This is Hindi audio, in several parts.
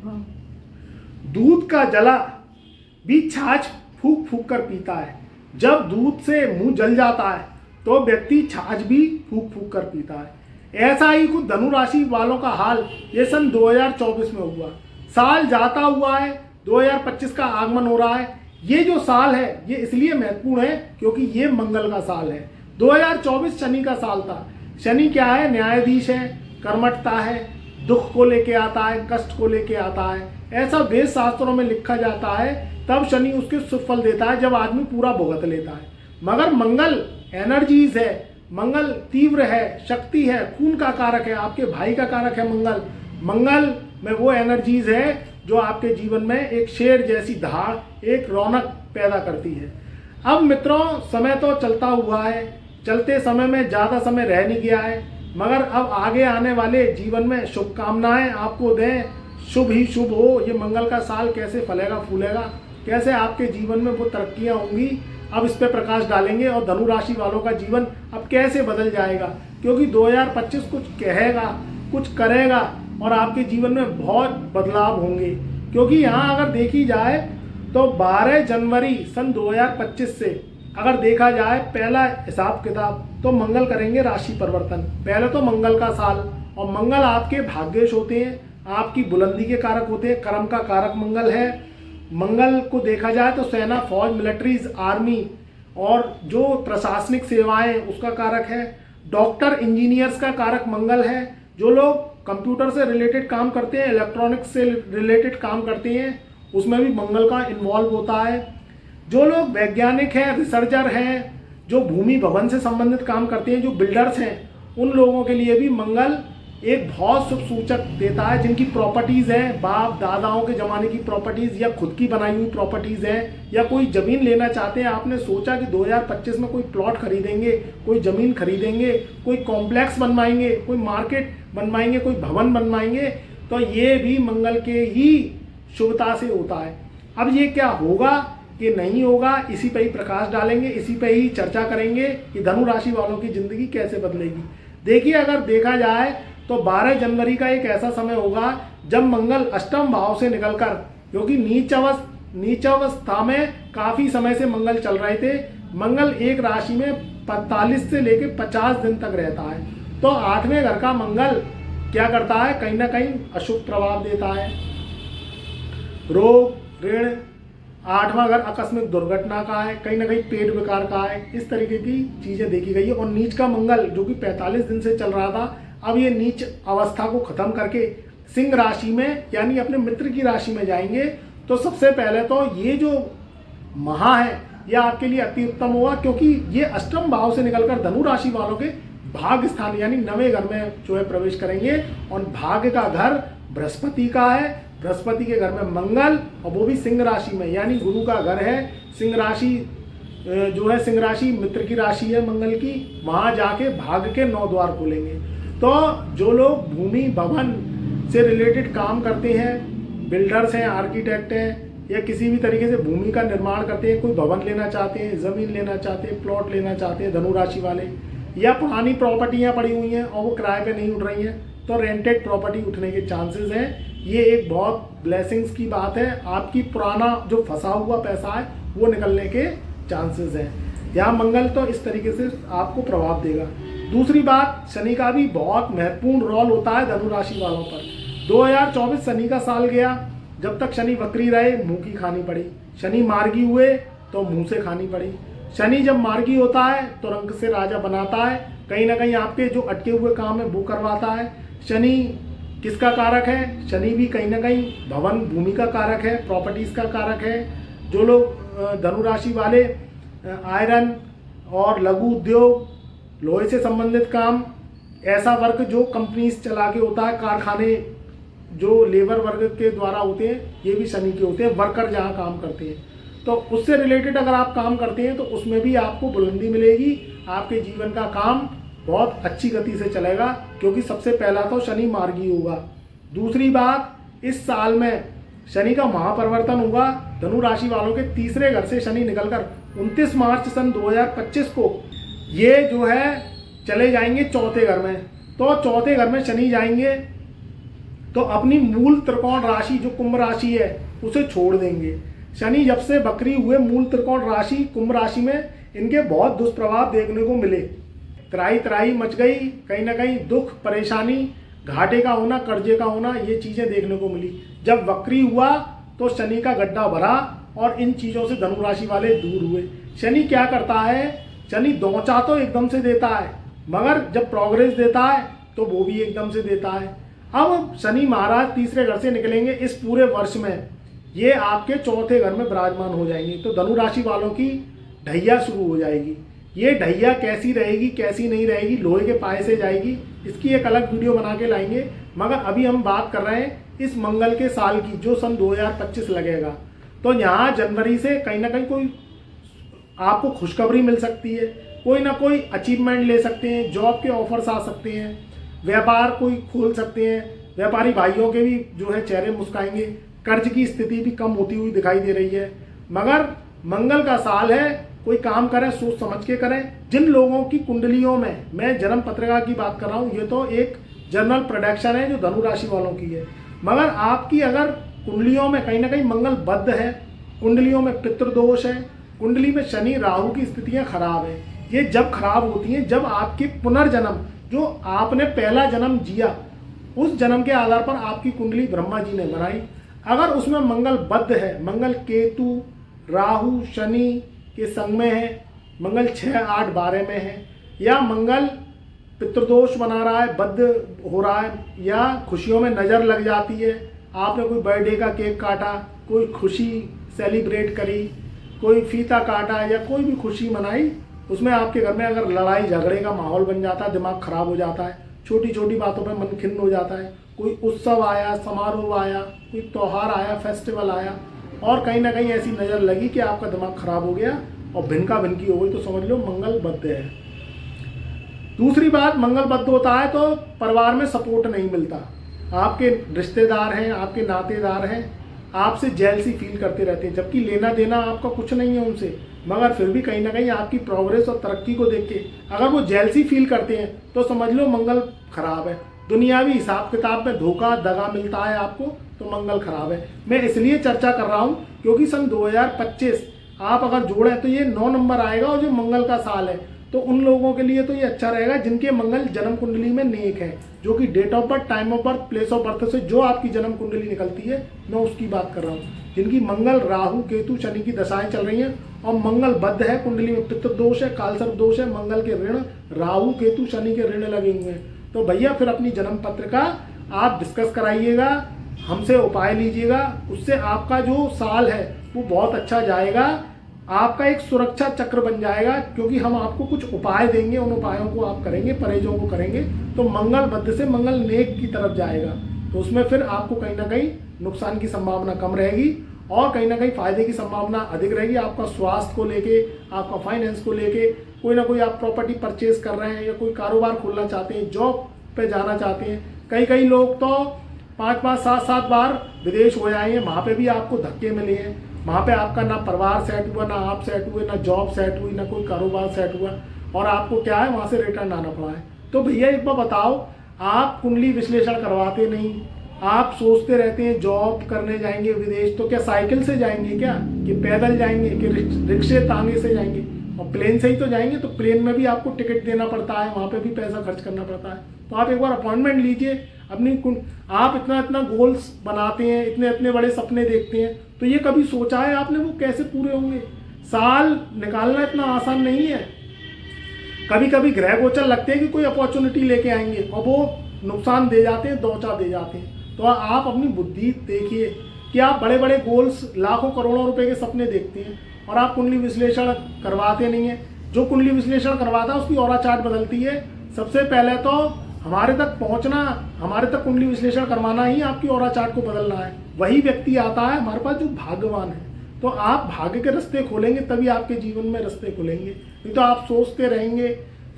दूध का जला भी छाछ फूक फूक कर पीता है। जब दूध से मुंह जल जाता है तो व्यक्ति छाछ भी फूक फूक कर पीता है। ऐसा ही कुछ धनु राशि वालों का हाल ये सन 2024 में हुआ। साल जाता हुआ है, 2025 का आगमन हो रहा है। ये जो साल है ये इसलिए महत्वपूर्ण है क्योंकि ये मंगल का साल है। 2024 शनि का साल था। शनि क्या है? न्यायाधीश है, कर्मठता है, दुख को लेके आता है, कष्ट को लेके आता है। ऐसा वेद शास्त्रों में लिखा जाता है। तब शनि उसके सुफल देता है जब आदमी पूरा भुगत लेता है। मगर मंगल एनर्जीज है, मंगल तीव्र है, शक्ति है, खून का कारक है, आपके भाई का कारक है मंगल। मंगल में वो एनर्जीज है जो आपके जीवन में एक शेर जैसी धार, एक रौनक पैदा करती है। अब मित्रों, समय तो चलता हुआ है, चलते समय में ज़्यादा समय रह नहीं गया है, मगर अब आगे आने वाले जीवन में शुभकामनाएं आपको दें। शुभ ही शुभ हो। ये मंगल का साल कैसे फलेगा फूलेगा, कैसे आपके जीवन में वो तरक्कियां होंगी, अब इस पे प्रकाश डालेंगे। और धनु राशि वालों का जीवन अब कैसे बदल जाएगा, क्योंकि 2025 कुछ कहेगा, कुछ करेगा और आपके जीवन में बहुत बदलाव होंगे। क्योंकि यहाँ अगर देखी जाए तो 12 जनवरी सन 2025 से अगर देखा जाए पहला हिसाब किताब तो मंगल करेंगे राशि परिवर्तन। पहले तो मंगल का साल, और मंगल आपके भाग्येश होते हैं, आपकी बुलंदी के कारक होते हैं, कर्म का कारक मंगल है। मंगल को देखा जाए तो सेना, फौज, मिलिट्रीज, आर्मी और जो प्रशासनिक सेवाएं उसका कारक है। डॉक्टर, इंजीनियर्स का कारक मंगल है। जो लोग कंप्यूटर से रिलेटेड काम करते हैं, इलेक्ट्रॉनिक्स से रिलेटेड काम करते हैं, उसमें भी मंगल का इन्वॉल्व होता है। जो लोग वैज्ञानिक हैं, रिसर्चर हैं, जो भूमि भवन से संबंधित काम करते हैं, जो बिल्डर्स हैं, उन लोगों के लिए भी मंगल एक बहुत शुभ सूचक देता है। जिनकी प्रॉपर्टीज़ हैं, बाप दादाओं के ज़माने की प्रॉपर्टीज़ या खुद की बनाई हुई प्रॉपर्टीज़ हैं, या कोई ज़मीन लेना चाहते हैं, आपने सोचा कि 2025 में कोई प्लॉट खरीदेंगे, कोई ज़मीन खरीदेंगे, कोई कॉम्प्लेक्स बनवाएंगे, कोई मार्केट बनवाएंगे, कोई भवन बनवाएंगे, तो ये भी मंगल के ही शुभता से होता है। अब ये क्या होगा कि नहीं होगा, इसी पे ही प्रकाश डालेंगे, इसी पे ही चर्चा करेंगे कि धनु राशि वालों की ज़िंदगी कैसे बदलेगी। देखिए, अगर देखा जाए तो 12 जनवरी का एक ऐसा समय होगा जब मंगल अष्टम भाव से निकलकर, क्योंकि नीच अवस्था में काफ़ी समय से मंगल चल रहे थे, मंगल एक राशि में 45 से लेकर 50 दिन तक रहता है। तो 8वें घर का मंगल क्या करता है? कहीं ना कहीं अशुभ प्रभाव देता है। रोग, ऋण, 8वां घर आकस्मिक दुर्घटना का है, कहीं ना कहीं पेट विकार का है, इस तरीके की चीज़ें देखी गई है। और नीच का मंगल जो कि 45 दिन से चल रहा था, अब ये नीच अवस्था को खत्म करके सिंह राशि में यानी अपने मित्र की राशि में जाएंगे। तो सबसे पहले तो ये जो महा है यह आपके लिए अति उत्तम होगा, क्योंकि ये अष्टम भाव से निकलकर धनु राशि वालों के भाग्य स्थान यानी 9वें घर में जो है प्रवेश करेंगे। और भाग्य का घर बृहस्पति का है, बृहस्पति के घर में मंगल, और वो भी सिंह राशि में, यानी गुरु का घर है। सिंह राशि जो है, सिंह राशि मित्र की राशि है मंगल की, वहाँ जाके भाग्य के 9 द्वार खोलेंगे। तो जो लोग भूमि भवन से रिलेटेड काम करते हैं, बिल्डर्स हैं, आर्किटेक्ट हैं, या किसी भी तरीके से भूमि का निर्माण करते हैं, कोई भवन लेना चाहते हैं, ज़मीन लेना चाहते हैं, प्लॉट लेना चाहते हैं धनु राशि वाले, या पुरानी प्रॉपर्टियाँ पड़ी हुई हैं और वो किराए पे नहीं उठ रही हैं, तो रेंटेड प्रॉपर्टी उठने के चांसेस हैं। ये एक बहुत ब्लेसिंग्स की बात है। आपकी पुराना जो फंसा हुआ पैसा है वो निकलने के चांसेस हैं। यहाँ मंगल तो इस तरीके से आपको प्रभाव देगा। दूसरी बात, शनि का भी बहुत महत्वपूर्ण रोल होता है धनु राशि वालों पर। 2024 शनि का साल गया, जब तक शनि वक्री रहे मुंह की खानी पड़ी। शनि मार्गी हुए तो मुंह से खानी पड़ी। शनि जब मार्गी होता है तो रंग से राजा बनाता है, कहीं ना कहीं आपके जो अटके हुए काम है वो करवाता है। शनि किसका कारक है? शनि भी कहीं ना कहीं भवन भूमि का कारक है, प्रॉपर्टीज़ का कारक है। जो लोग धनु राशि वाले आयरन और लघु उद्योग, लोहे से संबंधित काम, ऐसा वर्क जो कंपनीज चला के होता है, कारखाने जो लेबर वर्ग के द्वारा होते हैं, ये भी शनि के होते हैं। वर्कर जहाँ काम करते हैं तो उससे रिलेटेड अगर आप काम करते हैं तो उसमें भी आपको बुलंदी मिलेगी। आपके जीवन का काम बहुत अच्छी गति से चलेगा, क्योंकि सबसे पहला तो शनि मार्गी होगा। दूसरी बात, इस साल में शनि का महापरिवर्तन होगा। धनु राशि वालों के तीसरे घर से शनि निकलकर 29 मार्च सन 2025 को ये जो है चले जाएंगे चौथे घर में। तो चौथे घर में शनि जाएंगे तो अपनी मूल त्रिकोण राशि जो कुंभ राशि है उसे छोड़ देंगे। शनि जब से वक्री हुए मूल त्रिकोण राशि कुंभ राशि में इनके बहुत दुष्प्रभाव देखने को मिले। त्राही त्राही मच गई, कहीं ना कहीं दुख परेशानी, घाटे का होना, कर्जे का होना, ये चीज़ें देखने को मिली। जब वक्री हुआ तो शनि का गड्ढा भरा और इन चीज़ों से धनु राशि वाले दूर हुए। शनि क्या करता है, शनि दौचा तो एकदम से देता है, मगर जब प्रोग्रेस देता है तो वो भी एकदम से देता है। अब शनि महाराज तीसरे घर से निकलेंगे इस पूरे वर्ष में, ये आपके चौथे घर में विराजमान हो जाएंगे। तो धनु राशि वालों की ढैया शुरू हो जाएगी। ये ढैया कैसी रहेगी कैसी नहीं रहेगी, लोहे के पाए से जाएगी, इसकी एक अलग वीडियो बना के लाएंगे। मगर अभी हम बात कर रहे हैं इस मंगल के साल की, जो सन 2025 लगेगा। तो यहाँ जनवरी से कहीं ना कहीं कोई आपको खुशखबरी मिल सकती है, कोई ना कोई अचीवमेंट ले सकते हैं, जॉब के ऑफर्स आ सकते हैं, व्यापार कोई खोल सकते हैं, व्यापारी भाइयों के भी जो है चेहरे मुस्काएंगे, कर्ज की स्थिति भी कम होती हुई दिखाई दे रही है। मगर मंगल का साल है, कोई काम करें सोच समझ के करें। जिन लोगों की कुंडलियों में, मैं जन्म पत्रिका की बात कर रहा हूँ, ये तो एक जनरल प्रोडक्शन है जो धनु राशि वालों की है। मगर आपकी अगर कुंडलियों में कहीं ना कहीं मंगल बद्ध है, कुंडलियों में पितृदोष है, कुंडली में शनि राहु की स्थितियां खराब है, ये जब खराब होती हैं जब आपके पुनर्जन्म, जो आपने पहला जन्म जिया, उस जन्म के आधार पर आपकी कुंडली ब्रह्मा जी ने बनाई। अगर उसमें मंगल बद्ध है, मंगल केतु राहु शनि के संग में है, मंगल 6, 8, 12 में है, या मंगल पितृदोष बना रहा है, बद्ध हो रहा है, या खुशियों में नज़र लग जाती है, आपने कोई बर्थडे का केक काटा, कोई खुशी सेलिब्रेट करी, कोई फीता काटा या कोई भी खुशी मनाई, उसमें आपके घर में अगर लड़ाई झगड़े का माहौल बन जाता है, दिमाग खराब हो जाता है, छोटी छोटी बातों पर मन खिन्न हो जाता है, कोई उत्सव आया, समारोह आया, कोई त्यौहार आया, फेस्टिवल आया, और कहीं ना कहीं ऐसी नज़र लगी कि आपका दिमाग खराब हो गया और भिनका भिनकी हो गई, तो समझ लो मंगल बद्ध है। दूसरी बात, मंगल बद्ध होता है तो परिवार में सपोर्ट नहीं मिलता, आपके रिश्तेदार हैं, आपके नातेदार हैं, आपसे जेलसी फील करते रहते हैं, जबकि लेना देना आपका कुछ नहीं है उनसे, मगर फिर भी कहीं ना कहीं आपकी प्रोग्रेस और तरक्की को देख के अगर वो जेलसी फील करते हैं तो समझ लो मंगल खराब है। दुनियावी हिसाब किताब में धोखा दगा मिलता है आपको, तो मंगल खराब है। मैं इसलिए चर्चा कर रहा हूँ क्योंकि सन 2025 आप अगर जोड़ें तो ये 9 नंबर आएगा, और जो मंगल का साल है तो उन लोगों के लिए तो ये अच्छा रहेगा जिनके मंगल जन्म कुंडली में नेक है, जो कि date of birth, time of birth, place of birth से जो आपकी जन्म कुंडली निकलती है, मैं उसकी बात कर रहा हूँ। जिनकी मंगल राहु केतु शनि की दशाएं चल रही हैं और मंगल बद्ध है, कुंडली में पितृदोष है, कालसर्प दोष है, मंगल के ऋण, राहु केतु शनि के ऋण लगे हुए हैं, तो भैया फिर अपनी जन्म पत्रिका आप डिस्कस कराइएगा, हमसे उपाय लीजिएगा, उससे आपका जो साल है वो बहुत अच्छा जाएगा, आपका एक सुरक्षा चक्र बन जाएगा, क्योंकि हम आपको कुछ उपाय देंगे, उन उपायों को आप करेंगे, परहेजों को करेंगे, तो मंगल बद्ध से मंगल नेक की तरफ जाएगा, तो उसमें फिर आपको कहीं ना कहीं नुकसान की संभावना कम रहेगी और कहीं ना कहीं फायदे की संभावना अधिक रहेगी। आपका स्वास्थ्य को लेके, आपका फाइनेंस को लेके, कोई ना कोई आप प्रॉपर्टी परचेज कर रहे हैं या कोई कारोबार खोलना चाहते हैं, जॉब पे जाना चाहते हैं, कई लोग तो 5-5, 7-7 बार विदेश हो जाए हैं, वहाँ पे भी आपको धक्के मिले हैं, वहाँ पे आपका ना परिवार सेट हुआ, ना आप सेट हुए, ना जॉब सेट हुई, ना कोई कारोबार सेट हुआ, और आपको क्या है वहाँ से रिटर्न आना पड़ा है। तो भैया एक बार बताओ, आप कुंडली विश्लेषण करवाते नहीं, आप सोचते रहते हैं जॉब करने जाएंगे विदेश, तो क्या साइकिल से जाएंगे क्या, कि पैदल जाएंगे, कि रिक्शे तांगे से जाएंगे, और प्लेन से ही तो जाएंगे, तो प्लेन में भी आपको टिकट देना पड़ता है, वहाँ पे भी पैसा खर्च करना पड़ता है। तो आप एक बार अपॉइंटमेंट लीजिए अपनी। आप इतना गोल्स बनाते हैं, इतने बड़े सपने देखते हैं, तो ये कभी सोचा है आपने वो कैसे पूरे होंगे? साल निकालना इतना आसान नहीं है। कभी कभी ग्रह गोचर लगते हैं कि कोई अपॉर्चुनिटी लेके आएंगे और वो नुकसान दे जाते हैं, दौचा दे जाते हैं। तो आप अपनी बुद्धि देखिए कि आप बड़े बड़े गोल्स, लाखों करोड़ों रुपए के सपने देखते हैं और आप कुंडली विश्लेषण करवाते नहीं हैं। जो कुंडली विश्लेषण करवाता है उसकी ऑरा चार्ट बदलती है। सबसे पहले तो हमारे तक पहुंचना, हमारे तक कुंडली विश्लेषण करवाना ही आपकी ऑरा चार्ट को बदलना है। वही व्यक्ति आता है हमारे पास जो भाग्यवान है। तो आप भाग्य के रास्ते खोलेंगे तभी आपके जीवन में रास्ते खुलेंगे, नहीं तो आप सोचते रहेंगे।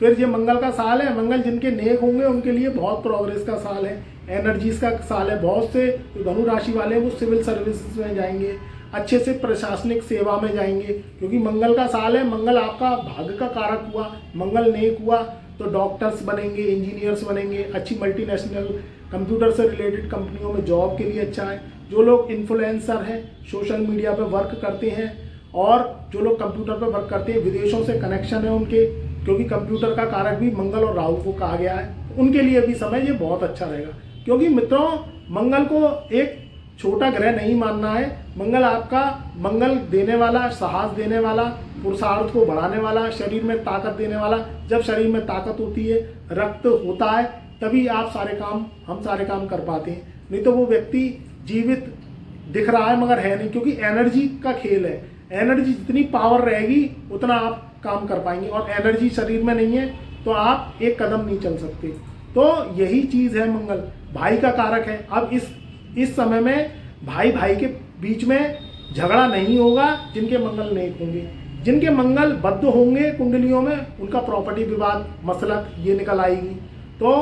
फिर ये मंगल का साल है, मंगल जिनके नेक होंगे उनके लिए बहुत प्रोग्रेस का साल है, एनर्जीज का साल है। बहुत से जो धनु राशि वाले हैं वो सिविल सर्विसेज में जाएंगे, अच्छे से प्रशासनिक सेवा में जाएंगे, क्योंकि मंगल का साल है। मंगल आपका भाग्य का कारक हुआ, मंगल नेक हुआ तो डॉक्टर्स बनेंगे, इंजीनियर्स बनेंगे, अच्छी मल्टीनेशनल कंप्यूटर से रिलेटेड कंपनियों में जॉब के लिए अच्छा है। जो लोग इन्फ्लुएंसर हैं, सोशल मीडिया पे वर्क करते हैं, और जो लोग कंप्यूटर पे वर्क करते हैं, विदेशों से कनेक्शन है उनके, क्योंकि कंप्यूटर का कारक भी मंगल और राहु को कहा गया है, उनके लिए भी समय ये बहुत अच्छा रहेगा। क्योंकि मित्रों, मंगल को एक छोटा ग्रह नहीं मानना है। मंगल आपका मंगल देने वाला, साहस देने वाला, पुरुषार्थ को बढ़ाने वाला, शरीर में ताकत देने वाला। जब शरीर में ताकत होती है, रक्त होता है, तभी आप हम सारे काम कर पाते हैं। नहीं तो वो व्यक्ति जीवित दिख रहा है मगर है नहीं, क्योंकि एनर्जी का खेल है। एनर्जी जितनी पावर रहेगी उतना आप काम कर पाएंगे, और एनर्जी शरीर में नहीं है तो आप एक कदम नहीं चल सकते। तो यही चीज़ है, मंगल भाई का कारक है। अब इस समय में भाई भाई के बीच में झगड़ा नहीं होगा जिनके मंगल नेक होंगे। जिनके मंगल बद्ध होंगे कुंडलियों में, उनका प्रॉपर्टी विवाद, मसलत ये निकल आएगी। तो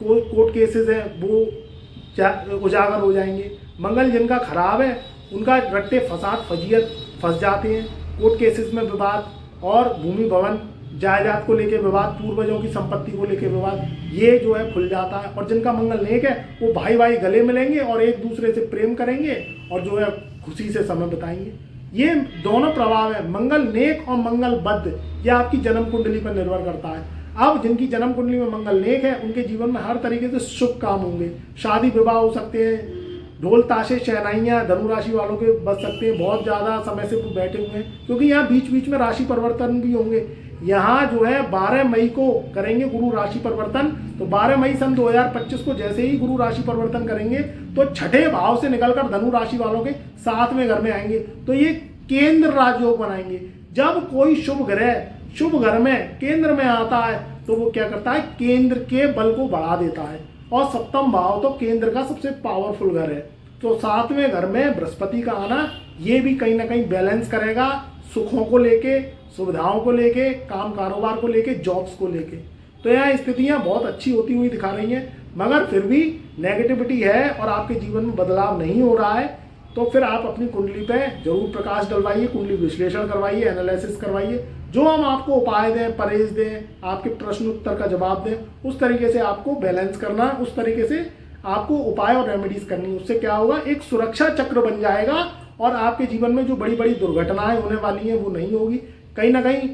कोर्ट केसेस हैं वो उजागर हो जाएंगे। मंगल जिनका खराब है उनका रट्टे फसाद फजीयत फंस जाते हैं, कोर्ट केसेस में विवाद, और भूमि भवन जायदाद को लेके विवाद, पूर्वजों की संपत्ति को लेके विवाद, ये जो है खुल जाता है। और जिनका मंगल नेक है वो भाई भाई गले मिलेंगे और एक दूसरे से प्रेम करेंगे और जो है खुशी से समय बिताएंगे। ये दोनों प्रभाव है, मंगल नेक और मंगल बद्ध, ये आपकी जन्म कुंडली पर निर्भर करता है। अब जिनकी जन्म कुंडली में मंगल नेक है उनके जीवन में हर तरीके से शुभ काम होंगे, शादी विवाह हो सकते हैं, ढोल ताशे शहनाइयाँ धनु राशि वालों के बच सकते हैं। बहुत ज़्यादा समय से वो बैठे हुए हैं, क्योंकि यहाँ बीच बीच में राशि परिवर्तन भी होंगे। यहाँ जो है 12 मई को करेंगे गुरु राशि परिवर्तन। तो 12 मई सन 2025 को जैसे ही गुरु राशि परिवर्तन करेंगे तो छठे भाव से निकलकर धनु राशि वालों के 7वें घर में आएंगे। तो ये केंद्र राजयोग बनाएंगे। जब कोई शुभ ग्रह शुभ घर में केंद्र में आता है तो वो क्या करता है, केंद्र के बल को बढ़ा देता है। और सप्तम भाव तो केंद्र का सबसे पावरफुल घर है। तो 7वें घर में बृहस्पति का आना ये भी कहीं ना कहीं बैलेंस करेगा, सुखों को लेके, सुविधाओं को लेके, काम कारोबार को लेके, जॉब्स को लेके। तो यहाँ स्थितियाँ बहुत अच्छी होती हुई दिखा रही हैं, मगर फिर भी नेगेटिविटी है और आपके जीवन में बदलाव नहीं हो रहा है। तो फिर आप अपनी कुंडली पे जरूर प्रकाश डलवाइए, कुंडली विश्लेषण करवाइए, एनालिसिस करवाइए। जो हम आपको उपाय दें, परहेज दें, आपके प्रश्न उत्तर का जवाब दें, उस तरीके से आपको बैलेंस करना है, उस तरीके से आपको उपाय और रेमेडीज करनी है। उससे क्या होगा, एक सुरक्षा चक्र बन जाएगा और आपके जीवन में जो बड़ी बड़ी दुर्घटनाएं होने वाली हैं वो नहीं होगी। कहीं ना कहीं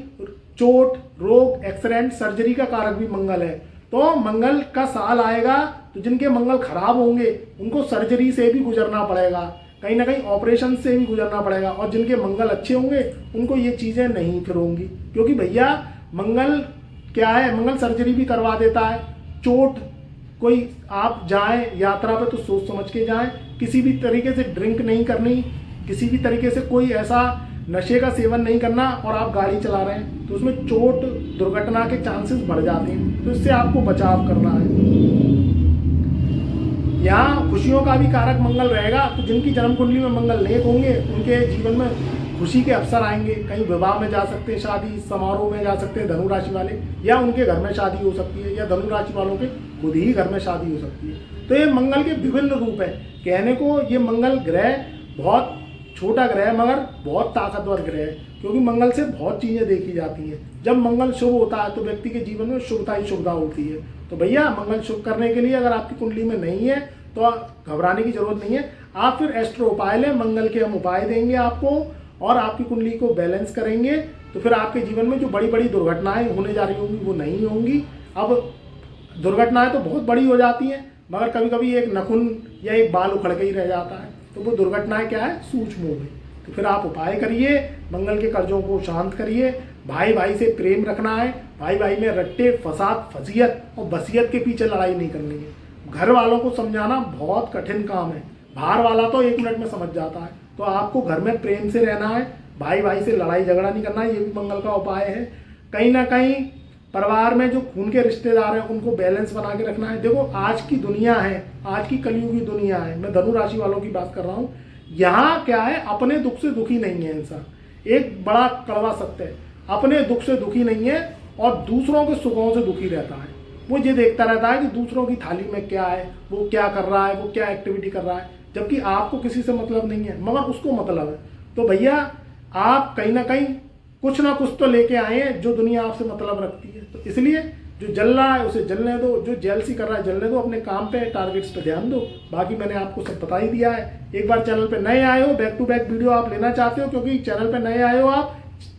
चोट, रोग, एक्सीडेंट, सर्जरी का कारक भी मंगल है। तो मंगल का साल आएगा तो जिनके मंगल खराब होंगे उनको सर्जरी से भी गुजरना पड़ेगा, कहीं ना कहीं ऑपरेशन से भी गुजरना पड़ेगा। और जिनके मंगल अच्छे होंगे उनको ये चीज़ें नहीं फिर होंगी, क्योंकि भैया मंगल क्या है, मंगल सर्जरी भी करवा देता है। चोट, कोई आप जाएं यात्रा पे तो सोच समझ के जाएं, किसी भी तरीके से ड्रिंक नहीं करनी, किसी भी तरीके से कोई ऐसा नशे का सेवन नहीं करना, और आप गाड़ी चला रहे हैं तो उसमें चोट दुर्घटना के चांसेस बढ़ जाते हैं। तो इससे आपको बचाव करना है। यहाँ खुशियों का भी कारक मंगल रहेगा। तो जिनकी जन्म कुंडली में मंगल नेक होंगे उनके जीवन में खुशी के अवसर आएंगे। कहीं विवाह में जा सकते हैं, शादी समारोह में जा सकते हैं धनु राशि वाले, या उनके घर में शादी हो सकती है, या धनु राशि वालों के खुद ही घर में शादी हो सकती है। तो ये मंगल के विभिन्न रूप है। कहने को ये मंगल ग्रह बहुत छोटा ग्रह है मगर बहुत ताकतवर ग्रह है, क्योंकि मंगल से बहुत चीज़ें देखी जाती हैं। जब मंगल शुभ होता है तो व्यक्ति के जीवन में शुभता ही शुभता होती है। तो भैया मंगल शुभ करने के लिए अगर आपकी कुंडली में नहीं है तो घबराने की जरूरत नहीं है। आप फिर एस्ट्रो उपाय लें, मंगल के हम उपाय देंगे आपको और आपकी कुंडली को बैलेंस करेंगे। तो फिर आपके जीवन में जो बड़ी बड़ी दुर्घटनाएं होने जा रही होंगी वो नहीं होंगी। अब दुर्घटनाएं तो बहुत बड़ी हो जाती हैं, मगर कभी कभी एक नखून या एक बाल उखड़ के ही रह जाता है। तो वो दुर्घटनाएं क्या है, सूक्ष्म हो गई। तो फिर आप उपाय करिए, मंगल के कर्जों को शांत करिए, भाई भाई से प्रेम रखना है, भाई भाई में रट्टे फसाद फजीयत और बसियत के पीछे लड़ाई नहीं करनी है। घर वालों को समझाना बहुत कठिन काम है, बाहर वाला तो 1 मिनट में समझ जाता है। तो आपको घर में प्रेम से रहना है, भाई भाई से लड़ाई झगड़ा नहीं करना है, ये भी मंगल का उपाय है। कहीं ना कहीं परिवार में जो खून के रिश्तेदार हैं उनको बैलेंस बना के रखना है। देखो आज की दुनिया है, आज की कलयुगी दुनिया है, मैं धनु राशि वालों की बात कर रहा हूँ। यहाँ क्या है, अपने दुख से दुखी नहीं है इंसान। एक बड़ा कड़वा सत्य है, अपने दुख से दुखी नहीं है और दूसरों के सुखों से दुखी रहता है। वो ये देखता रहता है कि दूसरों की थाली में क्या है, वो क्या कर रहा है, वो क्या एक्टिविटी कर रहा है, जबकि आपको किसी से मतलब नहीं है मगर उसको मतलब है। तो भैया आप कहीं ना कहीं कुछ ना कुछ तो लेके आए हैं जो दुनिया आपसे मतलब रखती है। तो इसलिए जो जल रहा है उसे जलने दो, जो जेलसी कर रहा है जलने दो, अपने काम पे टारगेट्स पे ध्यान दो। बाकी मैंने आपको सब बता ही दिया है। एक बार चैनल पे नए आए हो, बैक टू बैक वीडियो आप लेना चाहते हो, क्योंकि चैनल पे नए आए हो आप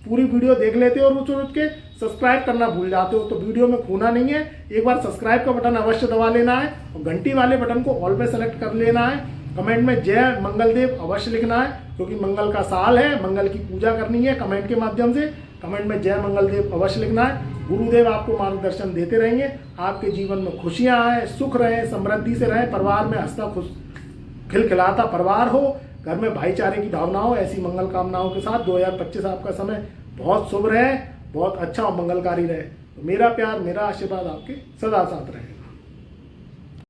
पूरी वीडियो देख लेते हो और रुच के सब्सक्राइब करना भूल जाते हो, तो वीडियो में खूना नहीं है। एक बार सब्सक्राइब का बटन अवश्य दबा लेना है और घंटी वाले बटन को ऑल पे सेलेक्ट कर लेना है। कमेंट में जय मंगलदेव अवश्य लिखना है, क्योंकि मंगल का साल है, मंगल की पूजा करनी है। कमेंट के माध्यम से कमेंट में जय मंगलदेव अवश्य लिखना है। गुरुदेव आपको मार्गदर्शन देते रहेंगे। आपके जीवन में खुशियां आए, सुख रहे, समृद्धि से रहे, परिवार में हंसता खुश खिलखिलाता परिवार हो, घर में भाईचारे की भावना हो। ऐसी मंगल कामनाओं के साथ 2025 आपका समय बहुत शुभ रहे, बहुत अच्छा और मंगलकारी रहे। तो मेरा प्यार, मेरा आशीर्वाद आपके सदा साथ रहे।